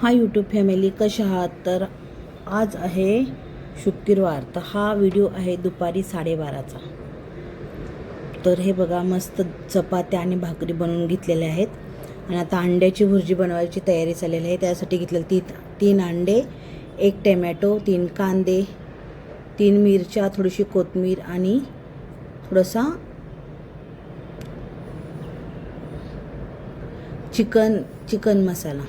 Hi YouTube family, कशा आहात? तर आज आहे शुक्रवार, तर हा व्हिडिओ आहे दुपारी 12:30चा। तर हे बघा, मस्त चपात्या आणि भाकरी बनवून घेतलेल्या आहेत आणि आता अंड्याची भुर्जी बनवायची तयारी चाललेली आहे। त्यासाठी घेतलेले तीन अंडे, 1 टोमॅटो, 3 कांदे, 3 मिरच्या, थोडीशी कोथिंबीर आणि थोडासा चिकन मसाला।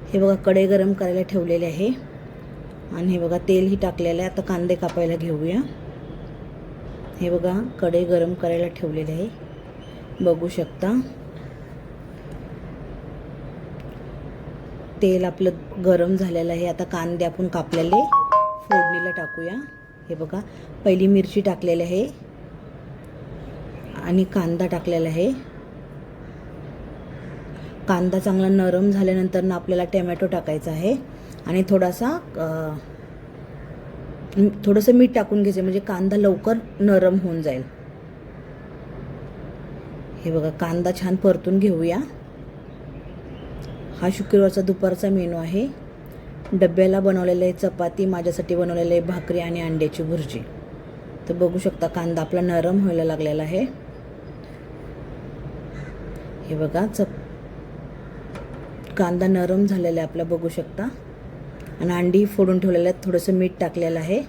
हे बघा, कढई गरम करायला ठेवलेले आहे आणि हे बघा तेलही टाकलेलं आहे। आता कांदे कापायला घेऊया। हे बघा, कढई गरम करायला ठेवलेले आहे, बघू शकता। तेल आपलं गरम झालेलं आहे। आता कांदे आपण कापलेले फोडणीला टाकूया। हे बघा, पहिली मिरची टाकलेली आहे आणि कांदा टाकलेला आहे। कांदा चांगला नरम झाल्यानंतर ना आपल्याला टोमॅटो टाकायचा आहे आणि थोडंसं मीठ टाकून घ्यायचं, म्हणजे कांदा लवकर नरम होऊन जाईल। हे बघा, कांदा छान परतून घेऊया। हा शुक्रवारचा दुपारचा मेनू आहे। डब्याला बनवलेले आहे चपाती, माझ्यासाठी बनवलेले आहे भाकरी आणि अंड्याची भुर्जी। तर बघू शकता, कांदा आपला नरम व्हायला लागलेला आहे। हे बघा, कांदा नरम झालेला आहे आपला, बघू शकता। आणि अंडी फोडून ठेवलेले आहेत, थोडंसं मीठ टाकलेलं आहे,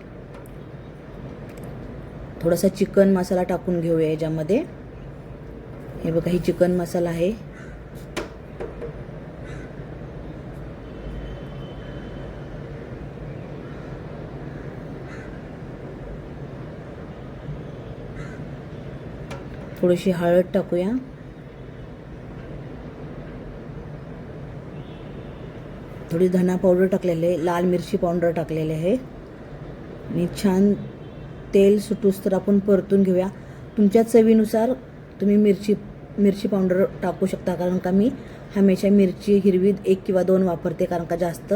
थोडासा चिकन मसाला टाकून घेऊया याच्यामध्ये। हे बघा, ही चिकन मसाला आहे। थोडीशी हळद टाकूया, थोडी धना पावडर टाकलेले आहे, लाल मिरची पावडर टाकलेले आहे आणि छान तेल सुटूस तर आपण परतून घेऊया। तुमच्या चवीनुसार तुम्ही मिरची पावडर टाकू शकता, कारण का मी हमेशा मिरची हिरवी 1 किंवा 2 वापरते, कारण का जास्त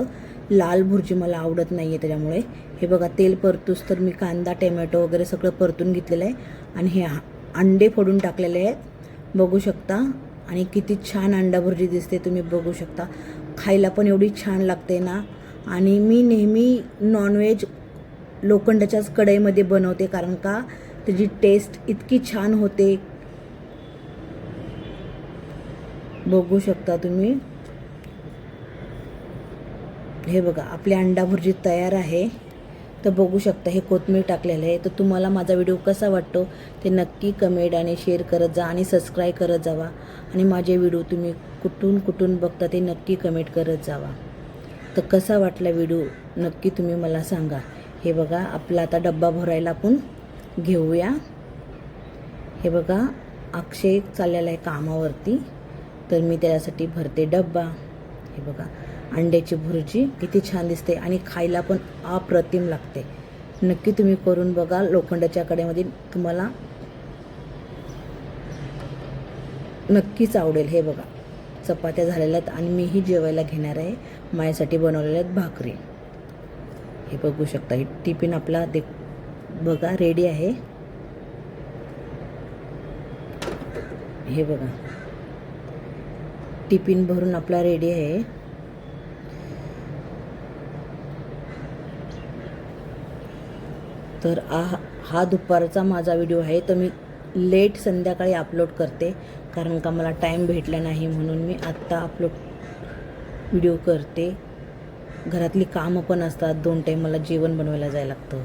लाल भुर्जी मला आवडत नाही आहे त्याच्यामुळे। हे बघा, तेल परतूस तर मी कांदा, टोमॅटो वगैरे सगळं परतून घेतलेलं आहे आणि हे अंडे फोडून टाकलेले आहेत, बघू शकता। आणि किती छान अंडा भुर्जी दिसते, तुम्ही बघू शकता। खायला पण एवढी छान लागते ना। आणि मी नेहमी नॉनव्हेज लोखंडाच्याच कढईमध्ये बनवते, कारण का त्याची टेस्ट इतकी छान होते, बघू शकता तुम्ही। हे बघा, आपली अंडा भुर्जी तयार आहे। तर बघू शकता, हे कोथिंबीर टाकलेलं आहे। तर तुम्हाला माझा व्हिडिओ कसा वाटतो ते नक्की कमेंट आणि शेअर करत जा आणि सबस्क्राईब करत जावा। आणि माझे व्हिडिओ तुम्ही कुठून बघता ते नक्की कमेंट करत जावा। तर कसा वाटला व्हिडिओ नक्की तुम्ही मला सांगा। हे बघा, आपला आता डब्बा भरायला आपण घेऊया। हे बघा, अक्षय चाललेला आहे कामावरती, तर मी त्याच्यासाठी भरते डब्बा। हे बघा, अंड्याची भुर्जी किती छान दिसते आणि खायला पण अप्रतिम लागते। नक्की तुम्ही करून बघा, लोखंडाच्या कढईमध्ये तुम्हाला नक्कीच आवडेल। हे बघा, चपात्या झालेल्या आहेत आणि मीही जेवायला घेणार आहे, माझ्यासाठी बनवलेल्या आहेत भाकरी। हे बघू शकता, ही टिफिन आपला बघा रेडी आहे। हे बघा, टिफिन भरून आपला रेडी आहे। तर हा दुपारचा माझा व्हिडिओ आहे, तर मी लेट संध्याकाळी अपलोड करते, कारण का मला टाईम भेटला नाही, म्हणून मी आत्ता अपलोड व्हिडिओ करते। घरातली कामं पण असतात, 2 टाईम मला जेवण बनवायला जायला लागतं।